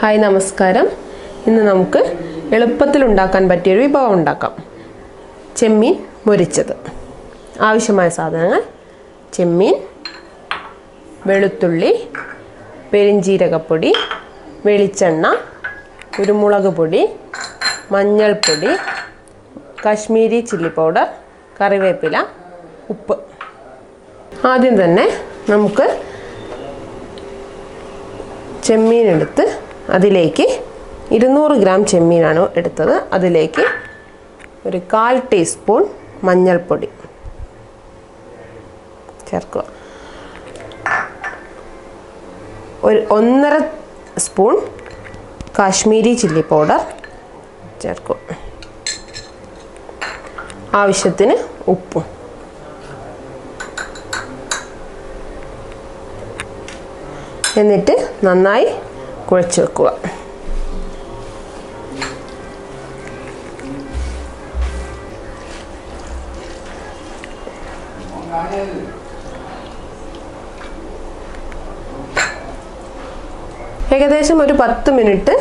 Hi നമസ്കാരം. ഇന്ന് നമുക്ക് എളുപ്പത്തിൽ ഉണ്ടാക്കാൻ പറ്റിയ ഒരു വിഭവം ഉണ്ടാക്കാം. ചെമ്മീൻ മുരിച്ചത്. ആവശ്യമായ സാധനങ്ങൾ: ചെമ്മീൻ, വെളുത്തുള്ളി, പെരിഞ്ജീരകപ്പൊടി, വെളിച്ചെണ്ണ, കുരുമുളക് പൊടി, മഞ്ഞൾപ്പൊടി, കാശ്മീരി ചില്ലി പൗഡർ, കറിവേപ്പില, ഉപ്പ്. ആദ്യം തന്നെ നമുക്ക് ചെമ്മീൻ എടുത്ത് അതിലേക്ക് 200 ഗ്രാം ചെമ്മീനാണ് എടുത്തത്. അതിലേക്ക് ഒരു 1/4 ടീസ്പൂൺ മഞ്ഞൾപ്പൊടി ചേർക്കുക. ഒരു 1.5 സ്പൂൺ കാശ്മീരി ചില്ലി പൗഡർ ചേർക്കുക. ആവശ്യത്തിന് ഉപ്പും. എന്നിട്ട് നന്നായി കുഴച്ച് വെക്കുക. ഏകദേശം ഒരു 10 മിനിറ്റ്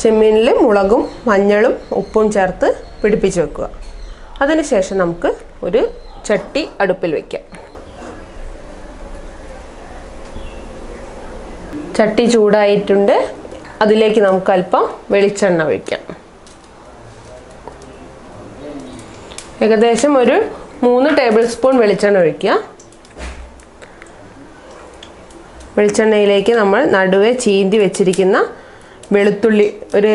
ചെമ്മീനിൽ മുളകും മഞ്ഞളും ഉപ്പും ചേർത്ത് പിടിപ്പിച്ച് വെക്കുക. അതിനുശേഷം നമുക്ക് ഒരു ചട്ടി അടുപ്പിൽ വയ്ക്കാം. ചട്ടി ചൂടായിട്ടുണ്ട്. അതിലേക്ക് നമുക്ക് അല്പം വെളിച്ചെണ്ണ ഒഴിക്കാം. ഏകദേശം ഒരു 3 ടേബിൾ സ്പൂൺ വെളിച്ചെണ്ണ ഒഴിക്കുക. വെളിച്ചെണ്ണയിലേക്ക് നമ്മൾ നടുവെ ചീന്തി വെച്ചിരിക്കുന്ന വെളുത്തുള്ളി, ഒരു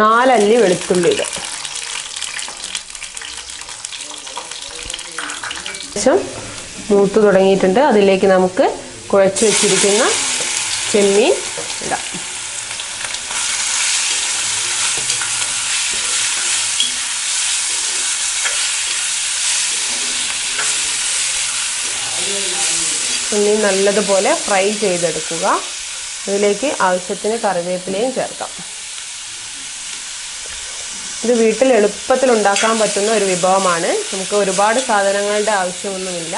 4 അല്ലി വെളുത്തുള്ളി ഇടും. ശേഷം മൂത്ത് തുടങ്ങിയിട്ടുണ്ട്. അതിലേക്ക് നമുക്ക് കുഴച്ച് വെച്ചിരിക്കുന്ന ചെമ്മീൻ ഇടാം. ചെമ്മീൻ നല്ലതുപോലെ ഫ്രൈ ചെയ്തെടുക്കുക. അതിലേക്ക് ആവശ്യത്തിന് കറിവേപ്പിലയും ചേർക്കാം. ഇത് വീട്ടിൽ എളുപ്പത്തിൽ ഉണ്ടാക്കാൻ പറ്റുന്ന ഒരു വിഭവമാണ്. നമുക്ക് ഒരുപാട് സാധനങ്ങളുടെ ആവശ്യമൊന്നുമില്ല.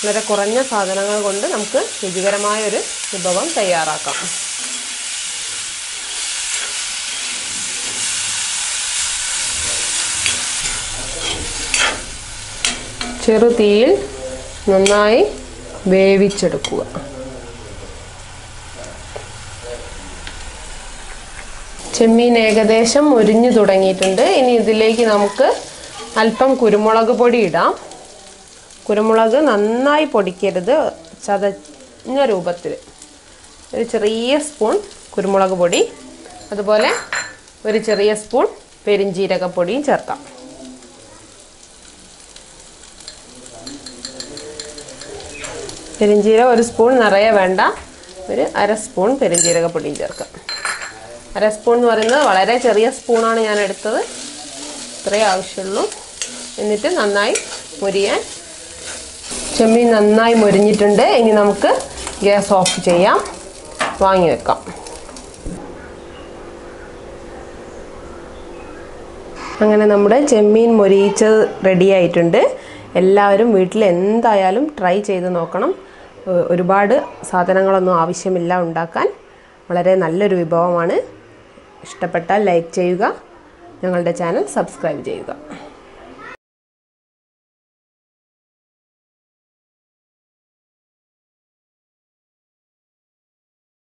വളരെ കുറഞ്ഞ സാധനങ്ങൾ കൊണ്ട് നമുക്ക് രുചികരമായ ഒരു വിഭവം തയ്യാറാക്കാം. ചെറു തീയിൽ നന്നായി വേവിച്ചെടുക്കുക. ചെമ്മീൻ ഏകദേശം മുരിഞ്ഞു തുടങ്ങിയിട്ടുണ്ട്. ഇനി ഇതിലേക്ക് നമുക്ക് അല്പം കുരുമുളക് പൊടി ഇടാം. കുരുമുളക് നന്നായി പൊടിക്കരുത്, ചതഞ്ഞ രൂപത്തിൽ. ഒരു ചെറിയ സ്പൂൺ കുരുമുളക് പൊടി, അതുപോലെ ഒരു ചെറിയ സ്പൂൺ പെരിഞ്ജീരകപ്പൊടിയും ചേർക്കാം. പെരിഞ്ജീരകം ഒരു സ്പൂൺ നിറയെ വേണ്ട, ഒരു 1/2 സ്പൂൺ പെരിഞ്ജീരകപ്പൊടിയും ചേർക്കാം. 1/2 സ്പൂൺ എന്ന് പറയുന്നത് വളരെ ചെറിയ സ്പൂണാണ് ഞാൻ എടുത്തത്. ഇത്രയേ ആവശ്യമുള്ളൂ. എന്നിട്ട് നന്നായി മുരിയാൻ. ചെമ്മീൻ നന്നായി മുരിഞ്ഞിട്ടുണ്ട്. ഇനി നമുക്ക് ഗ്യാസ് ഓഫ് ചെയ്യാം, വാങ്ങി വെക്കാം. അങ്ങനെ നമ്മുടെ ചെമ്മീൻ മുരിയിച്ചത് റെഡി ആയിട്ടുണ്ട്. എല്ലാവരും വീട്ടിൽ എന്തായാലും ട്രൈ ചെയ്ത് നോക്കണം. ഒരുപാട് സാധനങ്ങളൊന്നും ആവശ്യമില്ല ഉണ്ടാക്കാൻ. വളരെ നല്ലൊരു വിഭവമാണ്. ഇഷ്ടപ്പെട്ടാൽ ലൈക്ക് ചെയ്യുക. ഞങ്ങളുടെ ചാനൽ സബ്സ്ക്രൈബ് ചെയ്യുക.